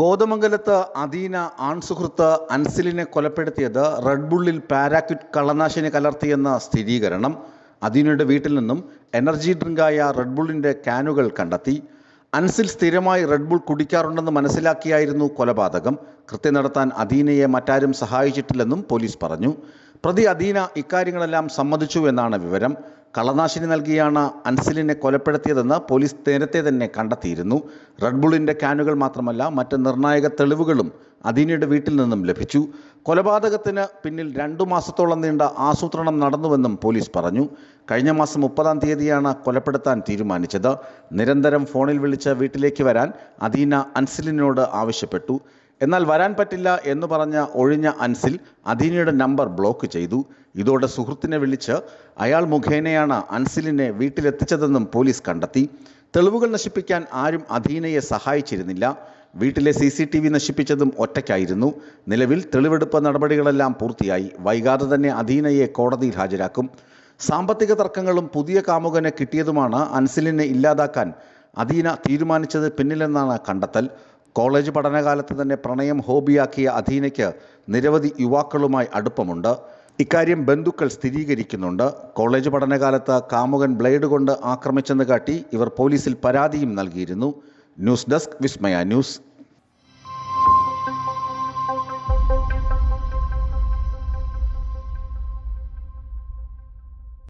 കോതമംഗലത്ത് അദീന ആൺസുഹൃത്ത് അൻസിലിനെ കൊലപ്പെടുത്തിയത് റെഡ് ബുള്ളിൽ പാരാക്വിറ്റ് കള്ളനാശിനി കലർത്തിയെന്ന സ്ഥിരീകരണം. അദീനയുടെ വീട്ടിൽ നിന്നും എനർജി ഡ്രിങ്കായ റെഡ് ബുള്ളിൻ്റെ ക്യാനുകൾ കണ്ടെത്തി. അൻസിൽ സ്ഥിരമായി റെഡ് ബുൾ കുടിക്കാറുണ്ടെന്ന് മനസ്സിലാക്കിയായിരുന്നു കൊലപാതകം. കൃത്യം നടത്താൻ അദീനയെ മറ്റാരും സഹായിച്ചിട്ടില്ലെന്നും പോലീസ് പറഞ്ഞു. പ്രതി അദീന ഇക്കാര്യങ്ങളെല്ലാം സമ്മതിച്ചു എന്നാണ് വിവരം. കള്ളനാശിനി നൽകിയാണ് അൻസിലിനെ കൊലപ്പെടുത്തിയതെന്ന് പോലീസ് നേരത്തെ തന്നെ കണ്ടെത്തിയിരുന്നു. റെഡ് ബുള്ളിൻ്റെ ക്യാനുകൾ മാത്രമല്ല മറ്റ് നിർണായക തെളിവുകളും അദീനയുടെ വീട്ടിൽ നിന്നും ലഭിച്ചു. കൊലപാതകത്തിന് പിന്നിൽ 2 മാസത്തോളം നീണ്ട ആസൂത്രണം നടന്നുവെന്നും പോലീസ് പറഞ്ഞു. കഴിഞ്ഞ മാസം 30-ാം തീയതിയാണ് കൊലപ്പെടുത്താൻ തീരുമാനിച്ചത്. നിരന്തരം ഫോണിൽ വിളിച്ച് വീട്ടിലേക്ക് വരാൻ അദീന അൻസിലിനോട് ആവശ്യപ്പെട്ടു. എന്നാൽ വരാൻ പറ്റില്ല എന്ന് പറഞ്ഞ ഒഴിഞ്ഞ അൻസിൽ അദീനയുടെ നമ്പർ ബ്ലോക്ക് ചെയ്തു. ഇതോടെ സുഹൃത്തിനെ വിളിച്ച് അയാൾ മുഖേനയാണ് അൻസിലിനെ വീട്ടിലെത്തിച്ചതെന്നും പോലീസ് കണ്ടെത്തി. തെളിവുകൾ നശിപ്പിക്കാൻ ആരും അദീനയെ സഹായിച്ചിരുന്നില്ല. വീട്ടിലെ CCTV നശിപ്പിച്ചതും ഒറ്റയ്ക്കായിരുന്നു. നിലവിൽ തെളിവെടുപ്പ് നടപടികളെല്ലാം പൂർത്തിയായി. വൈകാതെ തന്നെ അദീനയെ കോടതിയിൽ ഹാജരാക്കും. സാമ്പത്തിക തർക്കങ്ങളും പുതിയ കാമുകനെ കിട്ടിയതുമാണ് അൻസിലിനെ ഇല്ലാതാക്കാൻ അദീന തീരുമാനിച്ചത് പിന്നിലെന്നാണ് കണ്ടെത്തൽ. കോളേജ് പഠനകാലത്ത് തന്നെ പ്രണയം ഹോബിയാക്കിയ അദീനയ്ക്ക് നിരവധി യുവാക്കളുമായി അടുപ്പമുണ്ട്. ഇക്കാര്യം ബന്ധുക്കൾ സ്ഥിരീകരിക്കുന്നുണ്ട്. കോളേജ് പഠനകാലത്ത് കാമുകൻ ബ്ലേഡ് കൊണ്ട് ആക്രമിച്ചെന്ന് കാട്ടി ഇവർ പോലീസിൽ പരാതിയും നൽകിയിരുന്നു. ന്യൂസ് ഡെസ്ക് വിസ്മയ ന്യൂസ്.